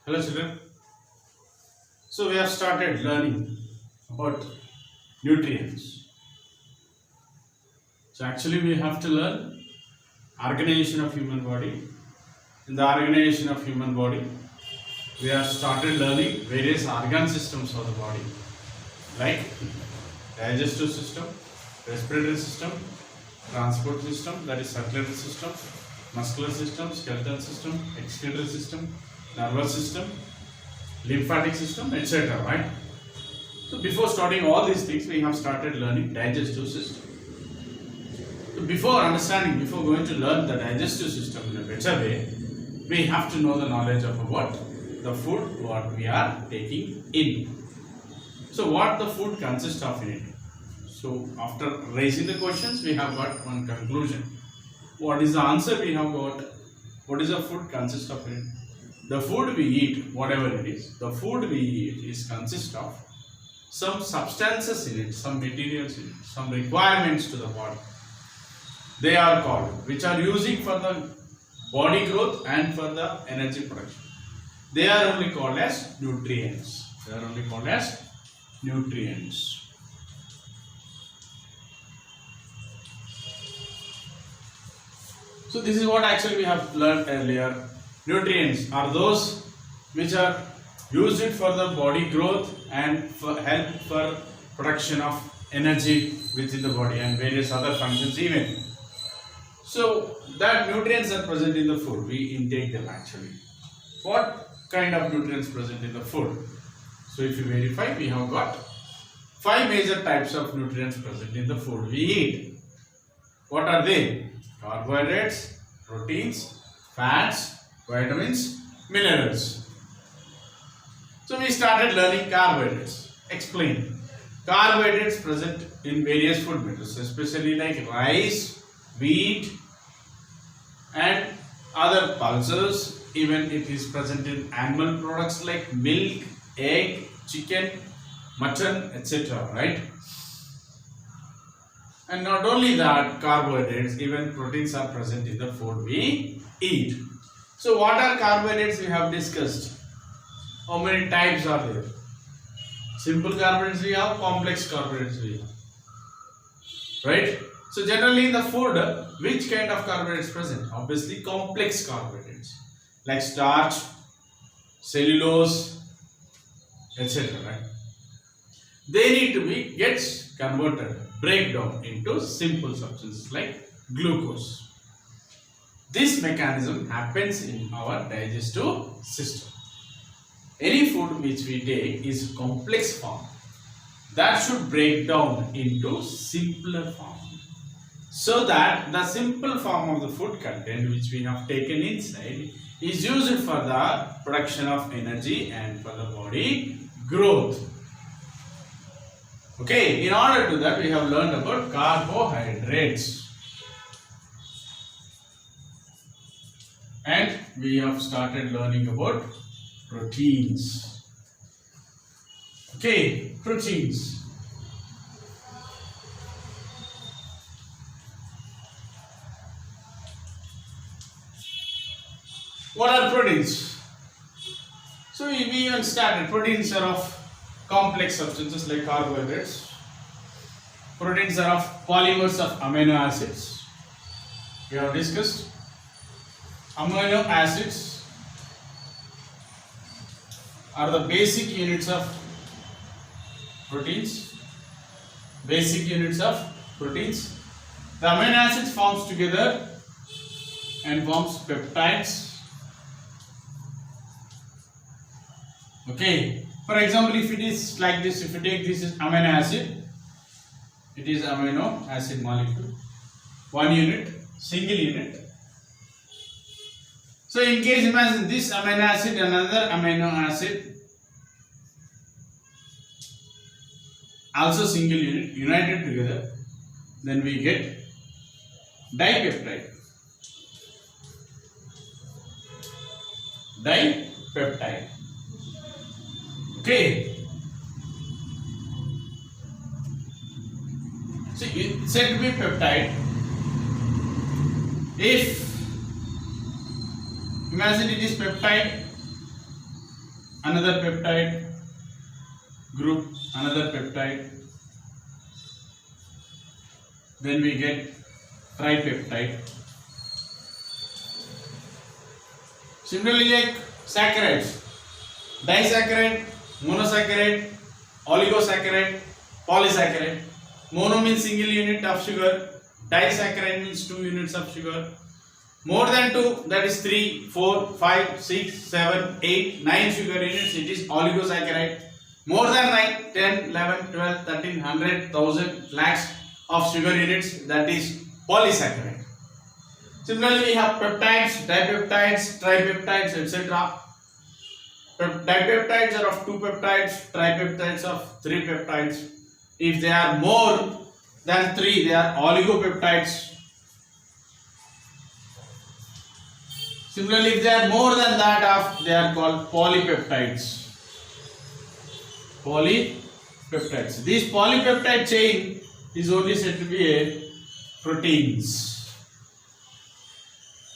Hello children. So we have started learning about nutrients. So actually we have to learn organization of human body. In the organization of human body, we have started learning various organ systems of the body, like digestive system, respiratory system, transport system, that is circulatory system, muscular system, skeletal system, excretory system, nervous system, lymphatic system, etc. Right? So before starting all these things, we have started learning digestive system. So before going to learn the digestive system in a better way, we have to know the knowledge of what the food what we are taking in. So what the food consists of in it. So after raising the questions, we have got one conclusion. What is the answer we have got? What is the food consists of in it? The food we eat, whatever it is, the food we eat is consist of some substances in it, some materials in it, some requirements to the body. They are called, which are using for the body growth and for the energy production. They are only called as nutrients. They are only called as nutrients. So this is what actually we have learned earlier. Nutrients are those which are used for the body growth and for help for production of energy within the body and various other functions even. So that nutrients are present in the food, we intake them actually. What kind of nutrients present in the food? So if you verify, we have got 5 major types of nutrients present in the food we eat. What are they? Carbohydrates, proteins, fats, vitamins, minerals. So we started learning carbohydrates. Explain. Carbohydrates present in various food metals, especially like rice, wheat, and other pulses. Even it is present in animal products like milk, egg, chicken, mutton, etc. Right? And not only that, carbohydrates, even proteins are present in the food we eat. So what are carbohydrates we have discussed? How many types are there? Simple carbohydrates we have, complex carbohydrates we have. Right? So generally in the food, which kind of carbohydrates present? Obviously complex carbohydrates like starch, cellulose, etc. Right? They need to be converted, break down into simple substances like glucose. This mechanism happens in our digestive system. Any food which we take is complex form that should break down into simpler form, so that the simple form of the food content which we have taken inside is used for the production of energy and for the body growth. Okay, in order to that we have learned about carbohydrates. And we have started learning about proteins. Okay, proteins. What are proteins? So we even started. Proteins are of complex substances like carbohydrates. Proteins are of polymers of amino acids. We have discussed. Amino acids are the basic units of proteins. Basic units of proteins. The amino acids forms together and forms peptides. Okay. For example, if it is like this, if you take this is amino acid, it is amino acid molecule. One unit, single unit. So in case imagine this amino acid, another amino acid, also single unit, united together, then we get dipeptide. Dipeptide. Okay. So it said to be peptide. If imagine it is peptide, another peptide group, another peptide, then we get tripeptide. Similarly, like saccharides, disaccharide, monosaccharide, oligosaccharide, polysaccharide. Mono means single unit of sugar, disaccharide means 2 units of sugar. More than 2, that is 3, 4, 5, 6, 7, 8, 9 sugar units, it is oligosaccharide. More than 9, 10, 11, 12, 13, 100, 1000, lakhs of sugar units, that is polysaccharide. Similarly, we have peptides, dipeptides, tripeptides, etc. Dipeptides are of 2 peptides, tripeptides of 3 peptides. If they are more than 3, they are oligopeptides. Similarly, if they are more than that, they are called polypeptides. Polypeptides. This polypeptide chain is only said to be a proteins.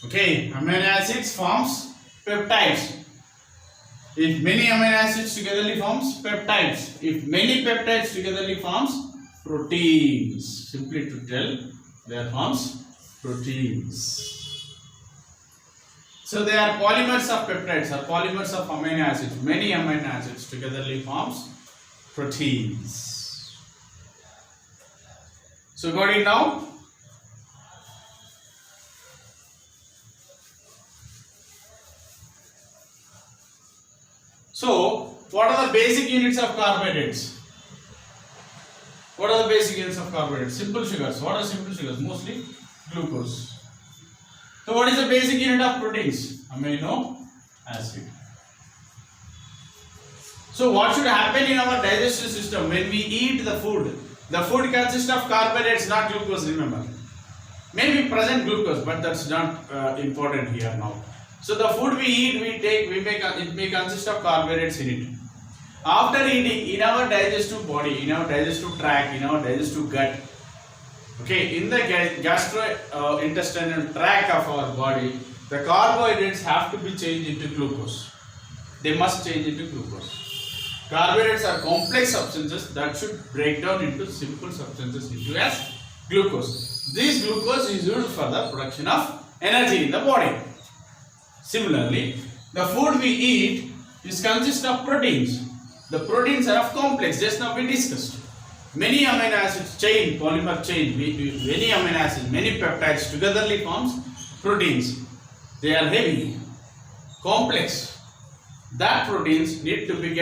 Okay, amino acids forms peptides. If many amino acids togetherly forms peptides. If many peptides togetherly forms proteins. Simply to tell, they forms proteins. So they are polymers of peptides or polymers of amino acids. Many amino acids togetherly forms proteins. So got it now? So what are the basic units of carbohydrates? What are the basic units of carbohydrates? Simple sugars. What are simple sugars? Mostly glucose. So what is the basic unit of proteins? Amino acid. So what should happen in our digestive system when we eat the food? The food consists of carbohydrates, not glucose, remember. Maybe present glucose, but that's not important here now. So the food we eat, it may consist of carbohydrates in it. After eating, in our digestive body, in our digestive tract, in our digestive gut, okay, in the gastrointestinal tract of our body, the carbohydrates have to be changed into glucose. They must change into glucose. Carbohydrates are complex substances that should break down into simple substances into as glucose. This glucose is used for the production of energy in the body. Similarly, the food we eat is consists of proteins. The proteins are of complex, just now we discussed. Many amino acids chain, polymer chain, many amino acids, many peptides togetherly forms proteins. They are heavy, complex. That proteins need to be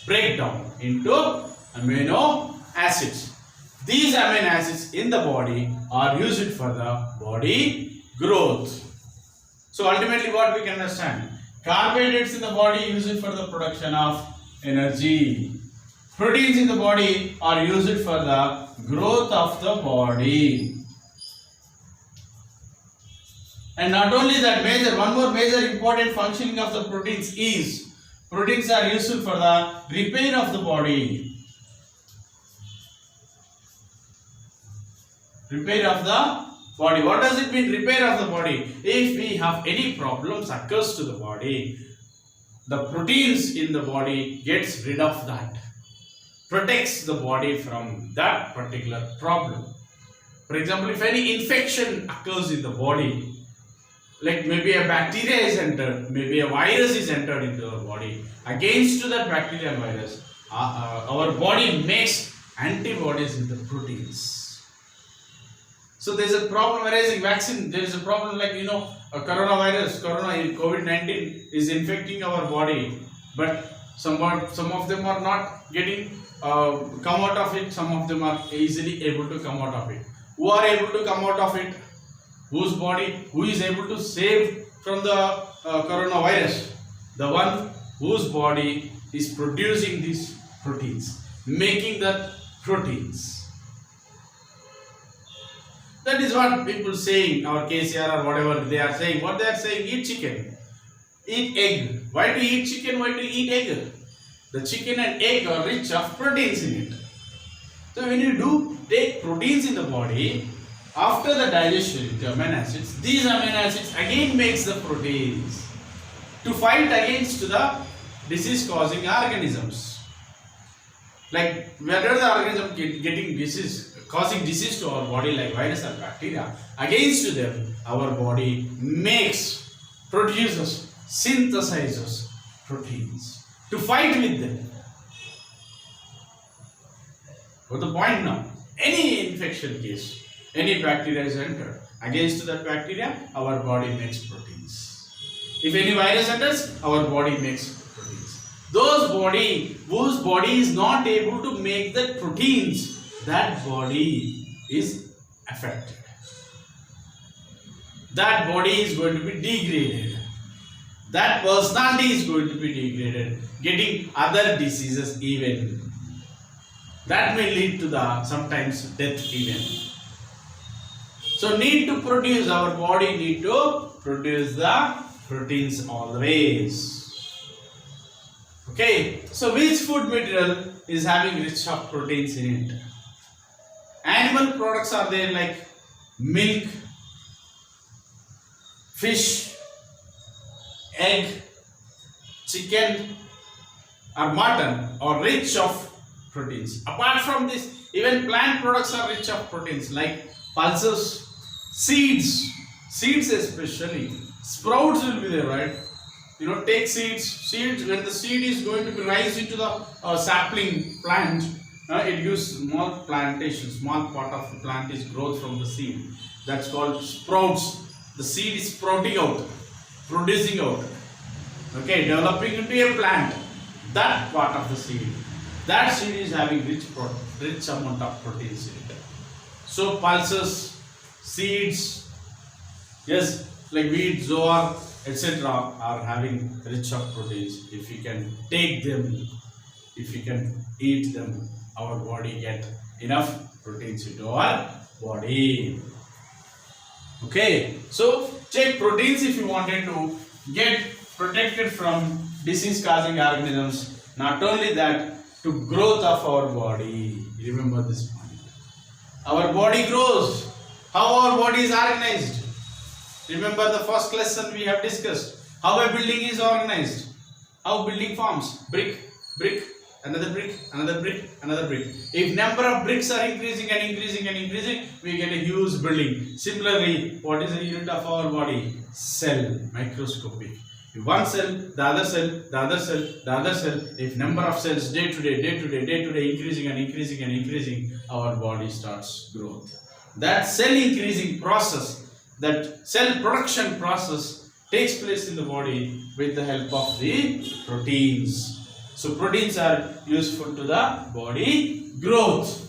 break down into amino acids. These amino acids in the body are used for the body growth. So ultimately what we can understand, carbohydrates in the body used for the production of energy. Proteins in the body are used for the growth of the body. And not only that, one more major important functioning of the proteins is, proteins are useful for the repair of the body. Repair of the body. What does it mean, repair of the body? If we have any problems occurs to the body, the proteins in the body gets rid of that. Protects the body from that particular problem. For example, if any infection occurs in the body, like maybe a bacteria is entered, maybe a virus is entered into our body, against that bacteria and virus, our body makes antibodies with the proteins. So there is a problem arising, vaccine, there is a problem like a coronavirus, COVID-19 is infecting our body, but some of them are not getting come out of it, some of them are easily able to come out of it. Who are able to come out of it? Whose body? Who is able to save from the coronavirus? The one whose body is producing these proteins, making the proteins. That is what people saying, our KCR or whatever they are saying. What they are saying, eat chicken, eat egg. Why to eat chicken? Why to eat egg? The chicken and egg are rich of proteins in it. So when you take proteins in the body, after the digestion, the amino acids, these amino acids again makes the proteins to fight against the disease causing organisms. Like whether the organism getting disease, causing disease to our body like virus or bacteria, against them our body makes, produces, synthesizes proteins to fight with them. What's the point now? Any infection case, any bacteria is entered, against that bacteria our body makes proteins. If any virus enters, our body makes proteins. Those whose body is not able to make the proteins, that body is affected. That body is going to be degraded. That personality is going to be degraded, getting other diseases even. That may lead to the sometimes death even. So need to produce, our body need to produce the proteins always. Okay, so which food material is having rich of proteins in it? Animal products are there like milk, fish, egg, chicken or mutton are rich of proteins. Apart from this, even plant products are rich of proteins like pulses, seeds especially. Sprouts will be there, right? You know, take seeds, when the seed is going to be rise into the sapling plant, it gives small plantation, small part of the plant is growth from the seed. That's called sprouts. The seed is sprouting out, producing out, okay, developing into a plant. That part of the seed, that seed is having rich amount of proteins in it. So pulses, seeds, yes, like wheat, zoar, etc. are having rich of proteins. If we can take them, if we can eat them, our body get enough proteins into our body. Okay, so check proteins if you wanted to get protected from disease causing organisms. Not only that, to growth of our body. Remember this point. Our body grows. How our body is organized? Remember the first lesson we have discussed. How a building is organized. How building forms. Brick, another brick, another brick, another brick. If number of bricks are increasing and increasing and increasing, we get a huge building. Similarly, what is the unit of our body? Cell, microscopic. If one cell, the other cell, the other cell, the other cell, if number of cells day to day increasing and increasing and increasing, our body starts growth. That cell increasing process, that cell production process takes place in the body with the help of the proteins. So proteins are useful to the body growth.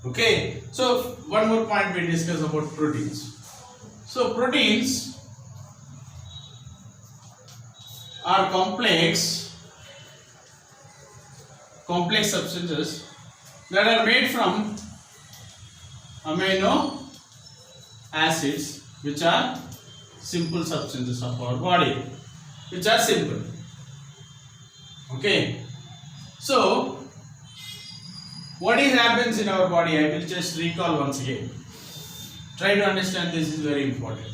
Okay, so one more point we discuss about proteins. So proteins are complex substances that are made from amino acids, which are simple substances of our body, which are simple. Okay, so what happens in our body? I will just recall once again. Try to understand, this is very important.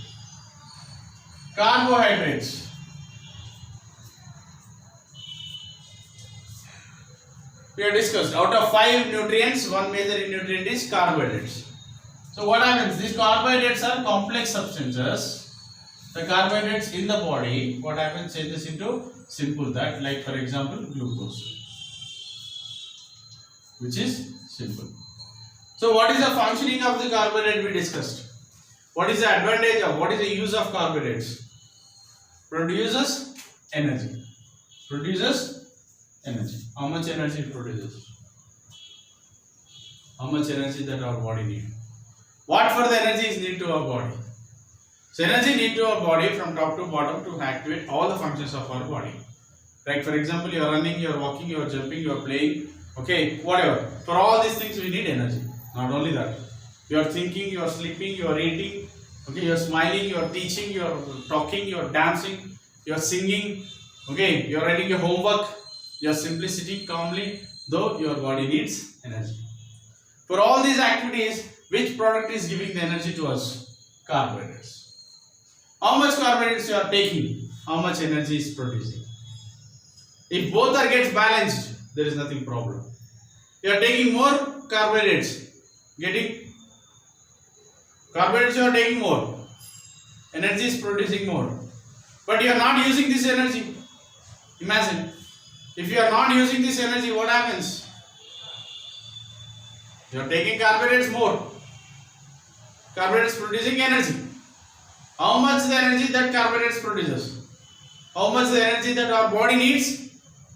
Carbohydrates. We have discussed, out of 5 nutrients, one major nutrient is carbohydrates. So what happens? These carbohydrates are complex substances. The carbohydrates in the body, what happens? Changes into simple, that like for example glucose, which is simple. So what is the functioning of the carbohydrate we discussed? What is the advantage of, what is the use of carbohydrates? Produces energy. How much energy it produces? How much energy that our body needs? What for the energy is needed to our body? So energy need to our body from top to bottom to activate all the functions of our body. Like for example, you are running, you are walking, you are jumping, you are playing, okay, whatever. For all these things we need energy. Not only that, you are thinking, you are sleeping, you are eating, okay, you are smiling, you are teaching, you are talking, you are dancing, you are singing, okay, you are writing your homework, you are simply sitting calmly, though your body needs energy. For all these activities, which product is giving the energy to us? Carbohydrates. How much carbohydrates you are taking? how much energy is producing. If both are gets balanced, there is nothing problem. You are taking more carbohydrates, getting carbohydrates you are taking more, energy is producing more, but you are not using this energy. Imagine, if you are not using this energy, what happens? You are taking carbohydrates more, carbohydrates producing energy. How much the energy that carbohydrates produces? How much the energy that our body needs?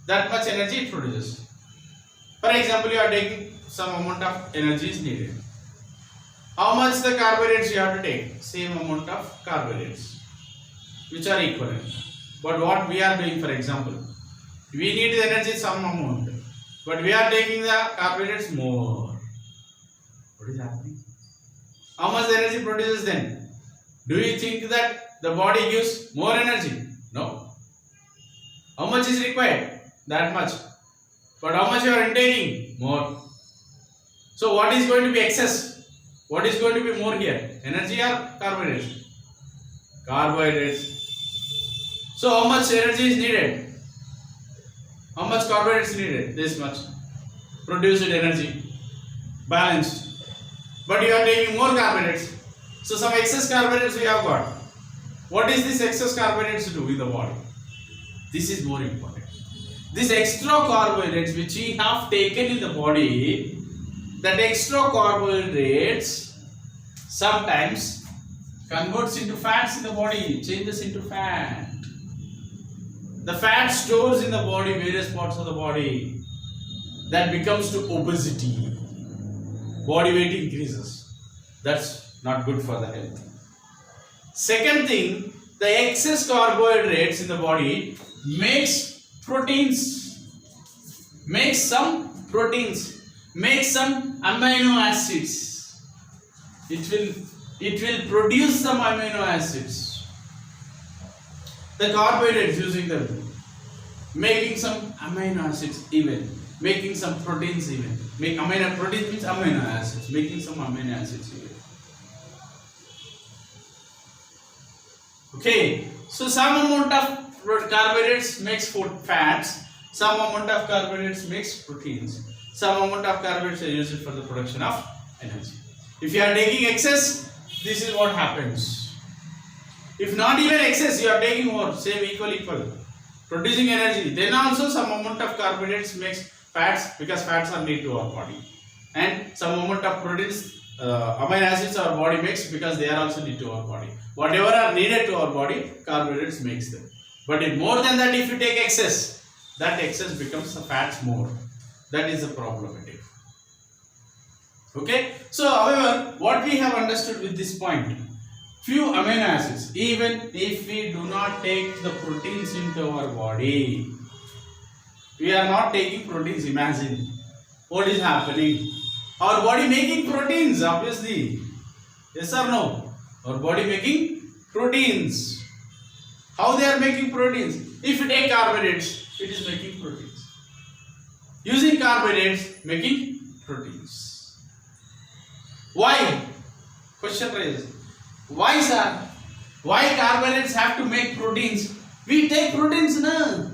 That much energy it produces. For example, you are taking some amount of energy is needed. How much the carbohydrates you have to take? Same amount of carbohydrates, which are equivalent. But what we are doing, for example, we need the energy some amount, but we are taking the carbohydrates more. What is happening? How much the energy produces then? Do you think that the body gives more energy? No. How much is required? That much. But how much you are intaking? More. So what is going to be excess? What is going to be more here? Energy or carbohydrates? Carbohydrates. So how much energy is needed? How much carbohydrates needed? This much. Produced energy. Balanced. But you are taking more carbohydrates. So some excess carbohydrates we have got. What is this excess carbohydrates do in the body? This is more important. This extra carbohydrates which we have taken in the body, that extra carbohydrates sometimes converts into fats in the body, changes into fat. The fat stores in the body, various parts of the body, that becomes to obesity. Body weight increases. That's not good for the health. Second thing, the excess carbohydrates in the body makes proteins, makes some amino acids. It will produce some amino acids. The carbohydrates using them, making some amino acids even, making some proteins even. Make amino proteins means amino acids, making some amino acids even. Okay, so some amount of carbohydrates makes food fats, some amount of carbohydrates makes proteins, some amount of carbohydrates are used for the production of energy. If you are taking excess, this is what happens. If not even excess, you are taking more, same equal, producing energy, then also some amount of carbohydrates makes fats, because fats are needed to our body, and some amount of proteins, amino acids our body makes, because they are also needed to our body. Whatever are needed to our body, carbohydrates makes them. But if more than that, if you take excess, that excess becomes the fats more. That is the problematic. Okay. So, however, what we have understood with this point, few amino acids, even if we do not take the proteins into our body, we are not taking proteins. Imagine what is happening. Our body making proteins, obviously. Yes or no? Our body making proteins. How they are making proteins? If you take carbohydrates, it is making proteins. Using carbohydrates, making proteins. Why? Question raised. Why, sir? Why carbohydrates have to make proteins? We take proteins now.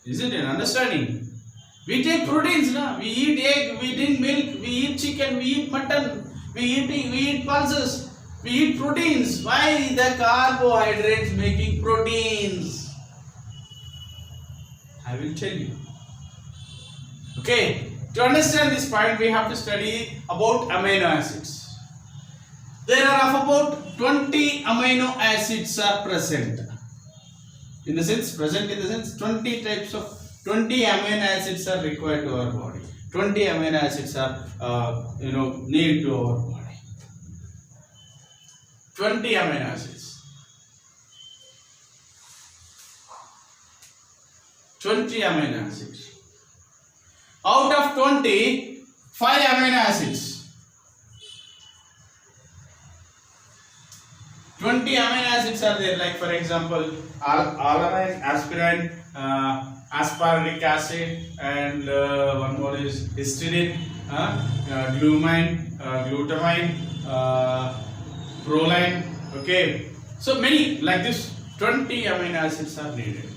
Is it an understanding? We take proteins now. We eat egg, we drink milk, we eat chicken, we eat mutton, we eat pulses, we eat proteins. Why the carbohydrates making proteins? I will tell you. Okay, to understand this point, we have to study about amino acids. There are about 20 amino acids are present. In the sense, 20 types of 20 amino acids are required to our body. 20 amino acids are needed to our body. 20 amino acids. 20 amino acids. Out of 20, 5 amino acids. 20 amino acids are there, like for example, alanine, aspirin, aspartic acid, and one more is histidine, glutamine, proline, okay, So many like this 20 amino acids are needed.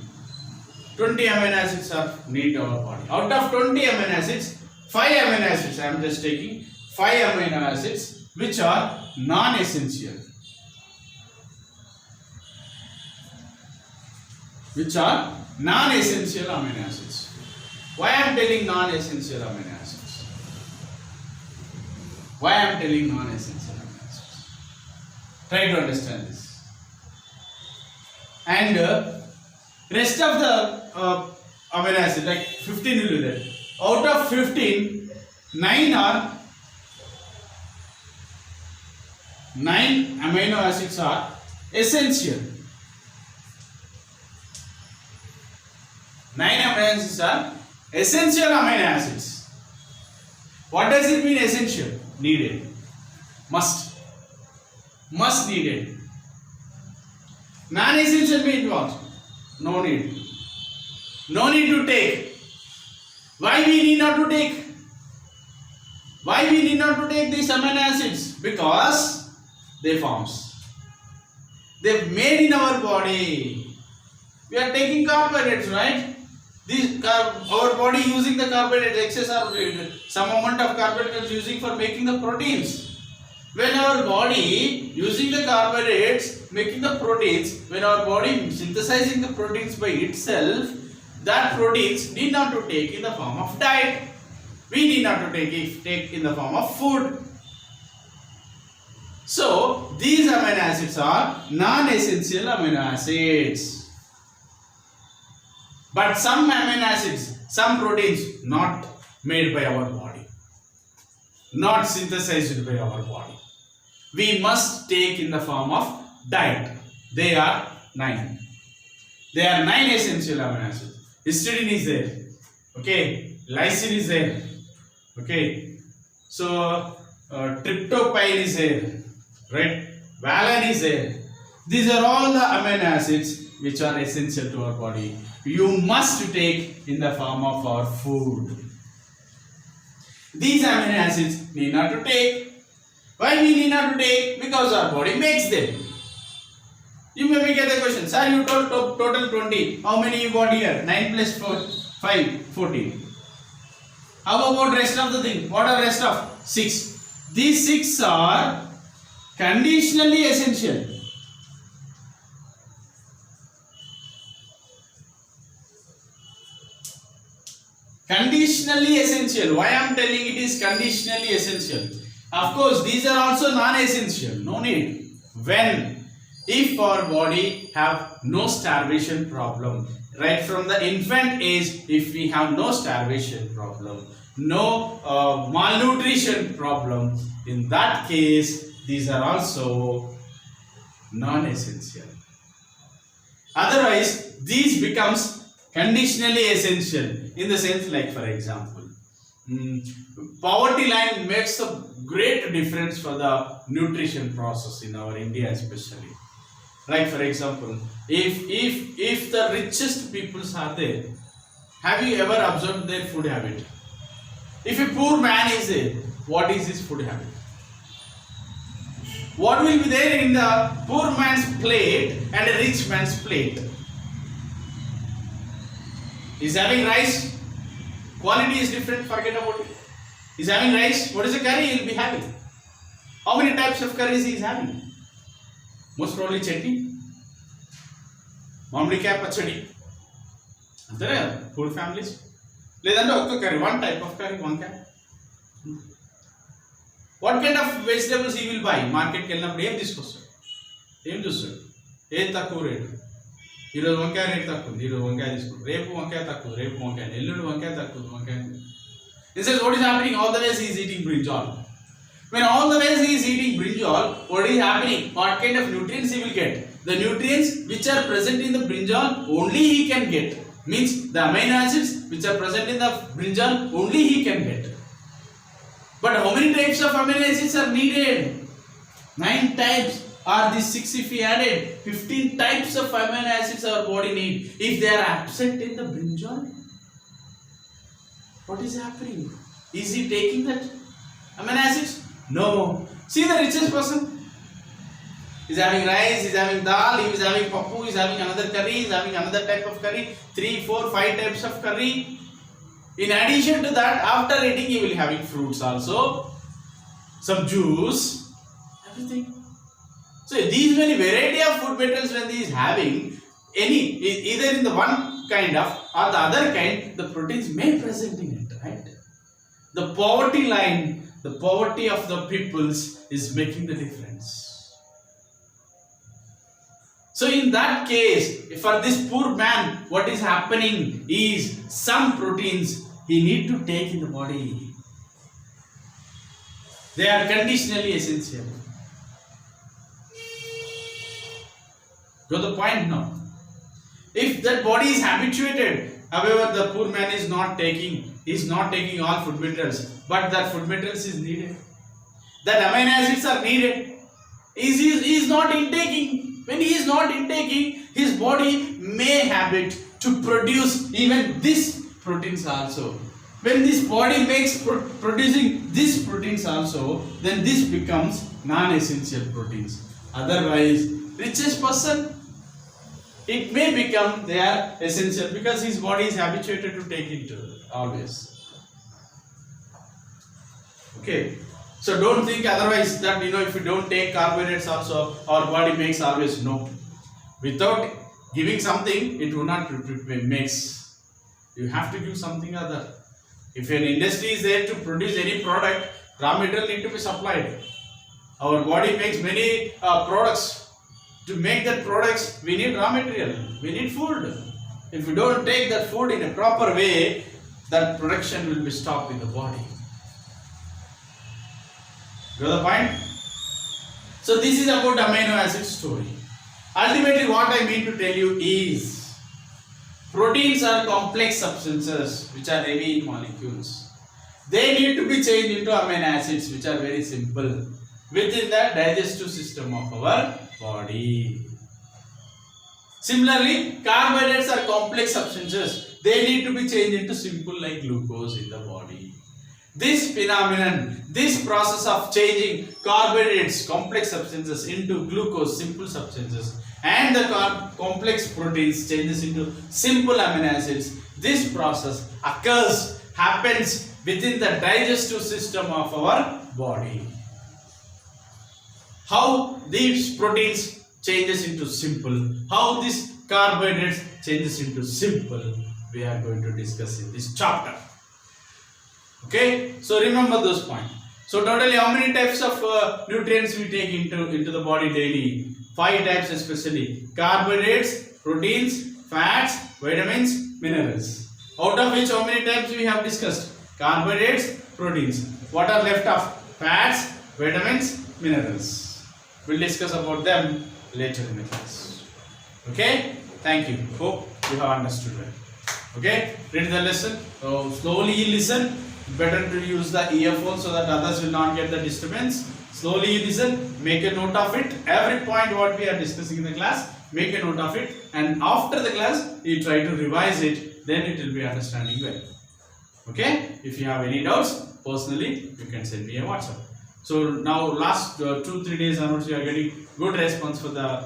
20 amino acids are need our body. Out of 20 amino acids, 5 amino acids I am just taking 5 amino acids which are non-essential. Which are non-essential amino acids. Why I am telling non-essential amino acids? Why I am telling non-essential amino acids? Try to understand this. And rest of the amino acids, like 15 will be there. Out of 15, 9 amino acids are essential. 9 amino acids are essential amino acids. What does it mean essential? Needed. Must. Must needed. Non-essential means what? No need. No need to take. Why we need not to take? Why we need not to take these amino acids? Because they forms. They made in our body. We are taking carbohydrates, right? Our body using the carbohydrates, excess or some amount of carbohydrates using for making the proteins. When our body using the carbohydrates, making the proteins, when our body synthesizing the proteins by itself, that proteins need not to take in the form of diet. We need not to take in the form of food. So, these amino acids are non-essential amino acids. But some amino acids, some proteins not made by our body, not synthesized by our body. We must take in the form of diet. They are 9. They are 9 essential amino acids. Histidine is there. Okay. Lysine is there. Okay. So, tryptophan is there. Right. Valine is there. These are all the amino acids which are essential to our body. You must take in the form of our food. These amino acids need not to take. Why we need not to take? Because our body makes them. You may get the question, sir, you told total 20. How many you got here? 9 plus 4, 5, 14. How about rest of the thing? What are rest of? 6. These 6 are conditionally essential. Conditionally essential. Why I am telling it is conditionally essential? Of course, these are also non-essential. No need. When? If our body have no starvation problem, right from the infant age, if we have no starvation problem, no malnutrition problem, in that case, these are also non-essential. Otherwise, these becomes conditionally essential in the sense like, for example, poverty line makes a great difference for the nutrition process in our India especially. Like for example, if the richest peoples are there, have you ever observed their food habit? If a poor man is there, what is his food habit? What will be there in the poor man's plate and a rich man's plate? He's having rice, quality is different, forget about it. He's having rice, what is the curry he will be having? How many types of curries he is having? Most probably chutney, mamlikaya pachadi. There poor families. Ledante okka curry, one type of curry, one kind. What kind of vegetables he will buy? Market ki vellinappudu em తీసుకొస్తాడు? ఏం చూస్తాడు? ఏది తక్కువ rate? ఈరోజు వంకాయ rate తక్కువ ఉంది, ఈరోజు వంకాయ తీసుకుంటాడు. రేపు వంకాయ తక్కువ, రేపు వంకాయ, ఎల్లుండి వంకాయ తక్కువ, వంకాయ. This is what is happening all the ways he is eating brinjal. When all the ways he is eating brinjal, what is happening? What kind of nutrients he will get? The nutrients which are present in the brinjal only he can get. Means the amino acids which are present in the brinjal only he can get. But how many types of amino acids are needed? 9 types. Or these 6 if we added, 15 types of amino acids our body need. If they are absent in the brinjal, what is happening? Is he taking that amino acids? No. See the richest person. He's having rice, he's having dal, he's having pappu, he's having another curry, he's having another type of curry, 3, 4, 5 types of curry. In addition to that, after eating, he will having fruits also, some juice, everything. So these many variety of food materials when he is having either in the one kind of or the other kind, the proteins may present in it, right? The poverty line, the poverty of the peoples is making the difference. So in that case, for this poor man, what is happening is some proteins he need to take in the body. They are conditionally essential. Got the point now? If that body is habituated, however, the poor man is not taking all food materials, but that food materials is needed. That amino acids are needed. He is not intaking. When he is not intaking, his body may habit to produce even these proteins also. When this body makes producing these proteins also, then this becomes non-essential proteins. Otherwise, richest person, it may become they are essential because his body is habituated to take it always. Okay. So don't think otherwise that if you don't take carbohydrates also our body makes always no. Without giving something it will not mix. You have to give something other. If an industry is there to produce any product, raw material need to be supplied. Our body makes many products. To make that products we need raw material. We need food. If you don't take that food in a proper way, that production will be stopped in the body. Got the point? So this is about amino acid story. Ultimately what I mean to tell you is proteins are complex substances which are heavy in molecules. They need to be changed into amino acids which are very simple within the digestive system of our body. Similarly, carbohydrates are complex substances. They need to be changed into simple like glucose in the body. This phenomenon, this process of changing carbohydrates, complex substances into glucose, simple substances, and the complex proteins changes into simple amino acids, this process happens within the digestive system of our body. How these proteins changes into simple, how this carbohydrates changes into simple, we are going to discuss in this chapter. Okay, so remember those points. So totally how many types of nutrients we take into the body daily? 5 types especially. Carbohydrates, proteins, fats, vitamins, minerals. Out of which how many types we have discussed? Carbohydrates, proteins. What are left of? Fats, vitamins, minerals. We'll discuss about them later in the class. Okay, thank you. Hope you have understood well. Okay, read the lesson. So slowly listen. Better to use the earphone so that others will not get the disturbance. Slowly you listen, make a note of it. Every point what we are discussing in the class, make a note of it. And after the class, you try to revise it. Then it will be understanding well. Okay? If you have any doubts, personally, you can send me a WhatsApp. So now last 2-3 days onwards, you are getting good response for the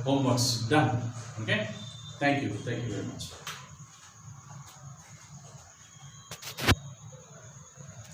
homeworks done. Okay? Thank you. Thank you very much.